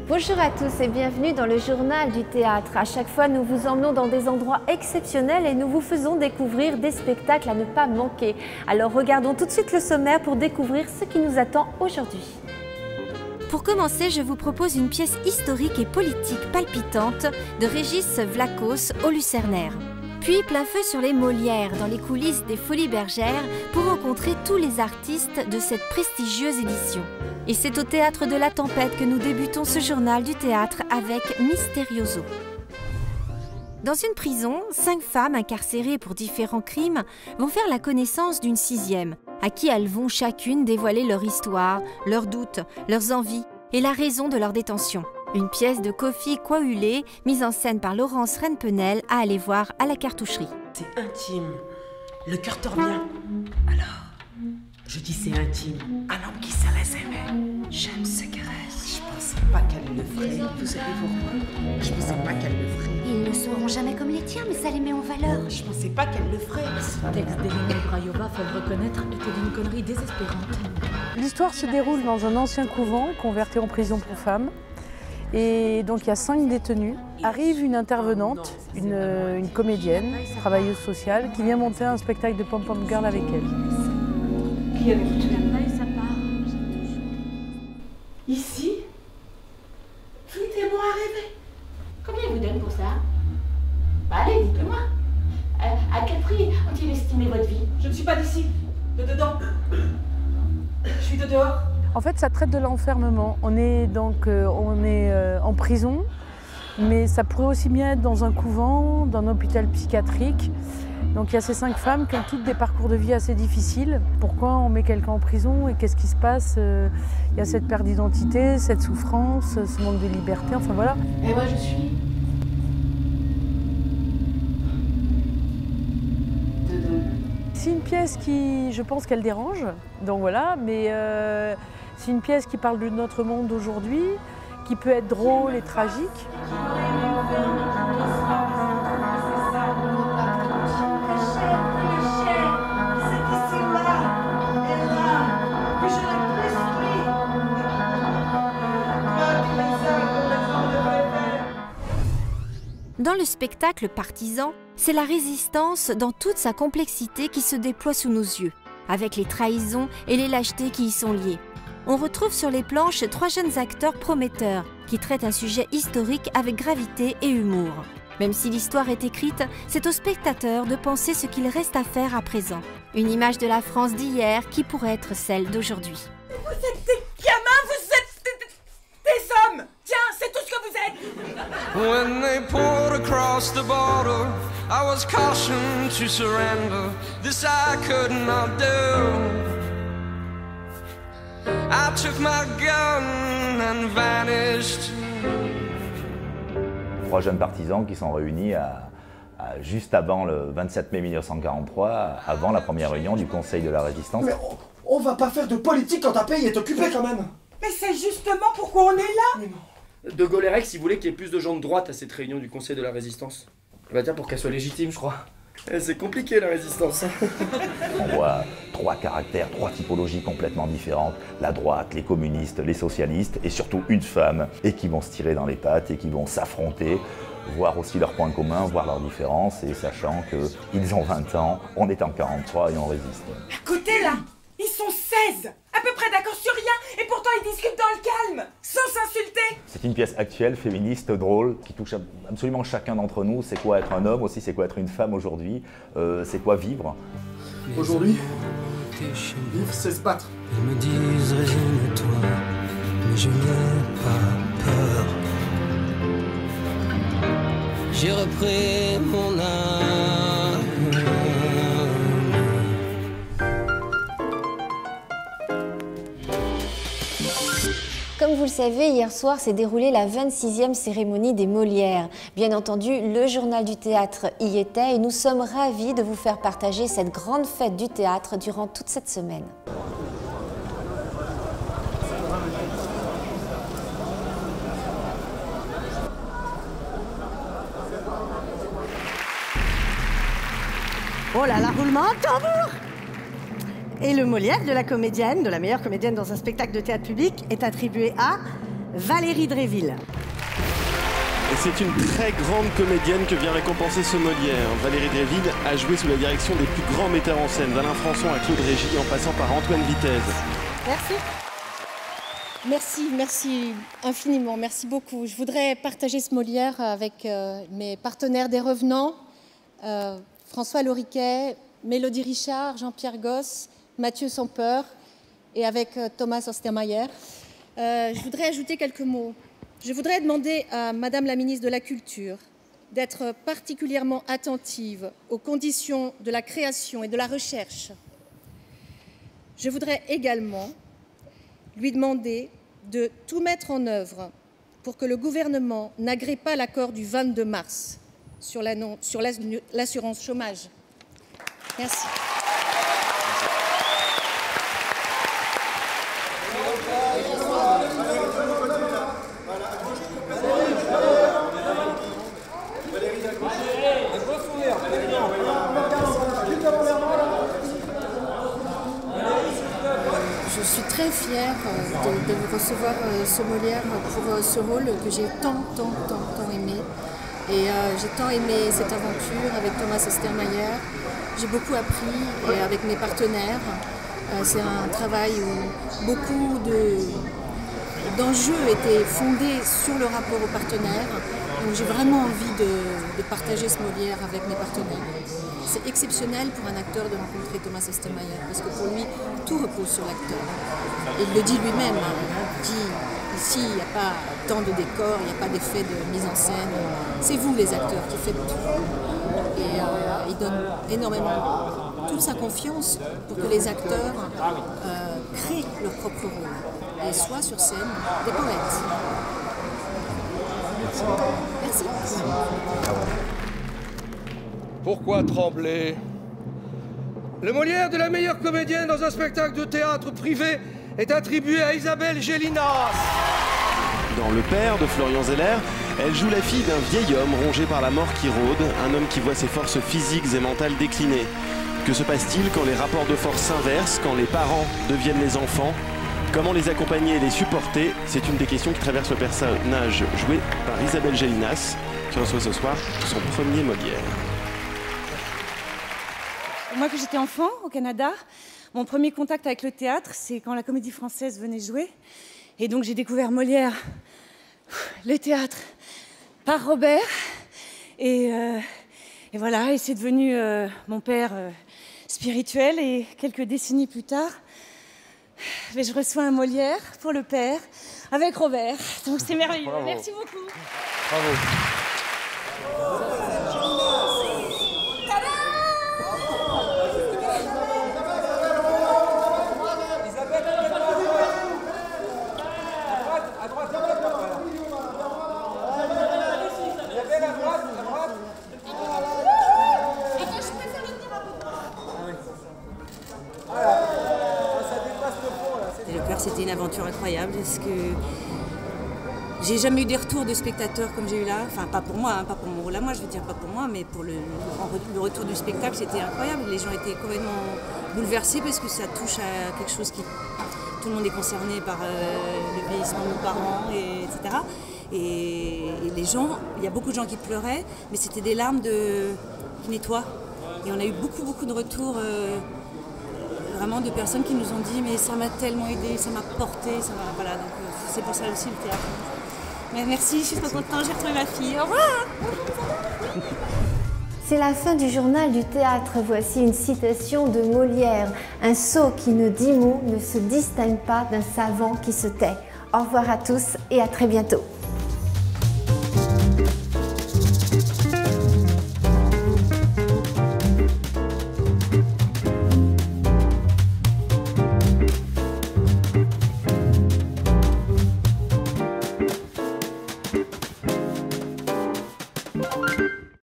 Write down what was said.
Bonjour à tous et bienvenue dans le journal du théâtre. À chaque fois, nous vous emmenons dans des endroits exceptionnels et nous vous faisons découvrir des spectacles à ne pas manquer. Alors regardons tout de suite le sommaire pour découvrir ce qui nous attend aujourd'hui. Pour commencer, je vous propose une pièce historique et politique palpitante de Régis Vlachos au Lucernaire. Puis plein feu sur les Molières, dans les coulisses des Folies Bergères, pour rencontrer tous les artistes de cette prestigieuse édition. Et c'est au Théâtre de la Tempête que nous débutons ce journal du théâtre avec Mysterioso. Dans une prison, 5 femmes incarcérées pour différents crimes vont faire la connaissance d'une 6e, à qui elles vont chacune dévoiler leur histoire, leurs doutes, leurs envies et la raison de leur détention. Une pièce de Kofi Kwaulé, mise en scène par Laurence Renpenel, à aller voir à la cartoucherie. C'est intime. Le cœur te revient. Alors, je dis c'est intime. Un homme qui se laisse aimer. J'aime ses caresses. Je pensais pas qu'elle le ferait. Vous savez pourquoi? Je pensais pas qu'elle le ferait. Ils ne seront jamais comme les tiens, mais ça les met en valeur. Je pensais pas qu'elle le ferait. Ce texte d'Elena Brajova, faut le reconnaître, était d'une connerie désespérante. L'histoire se déroule dans un ancien couvent converti en prison pour femmes. Et donc il y a 5 détenus. Arrive une intervenante, une comédienne, travailleuse sociale, qui vient monter un spectacle de pom-pom girl avec elle. Qui avez-vous tué? Ici? Faites-moi rêver. Combien ils vous donnent pour ça? Bah allez, dites-le-moi. À quel prix ont-ils estimé votre vie? Je ne suis pas d'ici, de dedans. Je suis de dehors. En fait, ça traite de l'enfermement. On est en prison, mais ça pourrait aussi bien être dans un couvent, dans un hôpital psychiatrique. Donc il y a ces 5 femmes qui ont toutes des parcours de vie assez difficiles. Pourquoi on met quelqu'un en prison et qu'est-ce qui se passe? Il y a cette perte d'identité, cette souffrance, ce manque de liberté, enfin voilà. Et moi je suis... C'est une pièce qui, je pense qu'elle dérange, donc voilà, mais c'est une pièce qui parle de notre monde d'aujourd'hui, qui peut être drôle et tragique. Dans le spectacle partisan, c'est la résistance dans toute sa complexité qui se déploie sous nos yeux, avec les trahisons et les lâchetés qui y sont liées. On retrouve sur les planches 3 jeunes acteurs prometteurs qui traitent un sujet historique avec gravité et humour. Même si l'histoire est écrite, c'est au spectateur de penser ce qu'il reste à faire à présent. Une image de la France d'hier qui pourrait être celle d'aujourd'hui. Vous êtes des gamins, vous êtes des hommes. Tiens, c'est tout ce que vous êtes. When they poured across the border, I was cautioned to surrender. This I could not do. I took my gun and vanished. 3 jeunes partisans qui sont réunis juste avant le 27 mai 1943, avant la première réunion du Conseil de la Résistance. Mais on va pas faire de politique quand un pays est occupé quand même. Mais c'est justement pourquoi on est là. Mais non. De Gaulle et Rex, il voulait qu'il y ait plus de gens de droite à cette réunion du Conseil de la Résistance. Bah tiens, pour qu'elle soit légitime, je crois. C'est compliqué la résistance. On voit 3 caractères, 3 typologies complètement différentes. La droite, les communistes, les socialistes et surtout une femme. Et qui vont se tirer dans les pattes et qui vont s'affronter, voir aussi leurs points communs, voir leurs différences et sachant qu'ils ont 20 ans, on est en 43 et on résiste. Écoutez là, ils sont 16, à peu près d'accord sur rien, et pourtant ils discutent dans le calme, sans s'insulter. C'est une pièce actuelle, féministe, drôle, qui touche absolument chacun d'entre nous. C'est quoi être un homme aussi, c'est quoi être une femme aujourd'hui, c'est quoi vivre. Aujourd'hui, vivre, c'est se battre. Ils me disent résigne-toi, mais je n'ai pas peur. J'ai repris mon âme. Comme vous le savez, hier soir s'est déroulée la 26e cérémonie des Molières. Bien entendu, le journal du théâtre y était et nous sommes ravis de vous faire partager cette grande fête du théâtre durant toute cette semaine. Oh là là, roulement de tambour! Et le Molière de la comédienne, de la meilleure comédienne dans un spectacle de théâtre public, est attribué à Valérie Dréville. Et c'est une très grande comédienne que vient récompenser ce Molière. Valérie Dréville a joué sous la direction des plus grands metteurs en scène, d'Alain Françon à Claude Régis, en passant par Antoine Vitez. Merci. Merci infiniment, merci beaucoup. Je voudrais partager ce Molière avec mes partenaires des Revenants, François Loriquet, Mélodie Richard, Jean-Pierre Gosse, Mathieu Sampeur et avec Thomas Ostermayer. Je voudrais ajouter quelques mots. Je voudrais demander à Madame la ministre de la Culture d'être particulièrement attentive aux conditions de la création et de la recherche. Je voudrais également lui demander de tout mettre en œuvre pour que le gouvernement n'agrée pas l'accord du 22 mars sur l'assurance chômage. Merci. Je suis très fière de vous recevoir ce Molière pour ce rôle que j'ai tant aimé. Et j'ai tant aimé cette aventure avec Thomas Ostermayer. J'ai beaucoup appris et avec mes partenaires. C'est un travail où beaucoup d'enjeux étaient fondés sur le rapport aux partenaires. Donc j'ai vraiment envie de partager ce Molière avec mes partenaires. C'est exceptionnel pour un acteur de rencontrer Thomas Ostermayer parce que pour lui, tout repose sur l'acteur. Et il le dit lui-même, il dit ici, il n'y a pas tant de décors, il n'y a pas d'effet de mise en scène. C'est vous les acteurs qui faites tout. Et il donne énormément toute sa confiance pour que les acteurs créent leur propre rôle et soient sur scène des poètes. Merci. Pourquoi trembler? Le Molière de la meilleure comédienne dans un spectacle de théâtre privé est attribué à Isabelle Gélinas. Dans Le Père de Florian Zeller, elle joue la fille d'un vieil homme rongé par la mort qui rôde, un homme qui voit ses forces physiques et mentales décliner. Que se passe-t-il quand les rapports de force s'inversent, quand les parents deviennent les enfants? Comment les accompagner et les supporter? C'est une des questions qui traverse le personnage joué par Isabelle Gélinas, qui reçoit ce soir son premier Molière. Moi, quand j'étais enfant, au Canada, mon premier contact avec le théâtre, c'est quand la Comédie Française venait jouer. Et donc, j'ai découvert Molière, le théâtre, par Robert. Et voilà, et c'est devenu mon père spirituel. Et quelques décennies plus tard, je reçois un Molière pour le père avec Robert. Donc, c'est merveilleux. Bravo. Merci beaucoup. Bravo. C'était une aventure incroyable parce que j'ai jamais eu des retours de spectateurs comme j'ai eu là. Enfin, pas pour moi, hein, pas pour mon rôle à moi, je veux dire pas pour moi, mais pour le retour du spectacle, c'était incroyable. Les gens étaient complètement bouleversés parce que ça touche à quelque chose qui... Tout le monde est concerné par le vieillissement de nos parents, etc. Et les gens, il y a beaucoup de gens qui pleuraient, mais c'était des larmes qui nettoient. Et on a eu beaucoup de retours... vraiment de personnes qui nous ont dit mais ça m'a tellement aidé, ça m'a porté, ça m'a... Voilà, donc c'est pour ça aussi le théâtre. Mais merci, je suis trop contente, j'ai retrouvé ma fille. Au revoir. C'est la fin du journal du théâtre. Voici une citation de Molière. Un sot qui ne dit mot ne se distingue pas d'un savant qui se tait. Au revoir à tous et à très bientôt.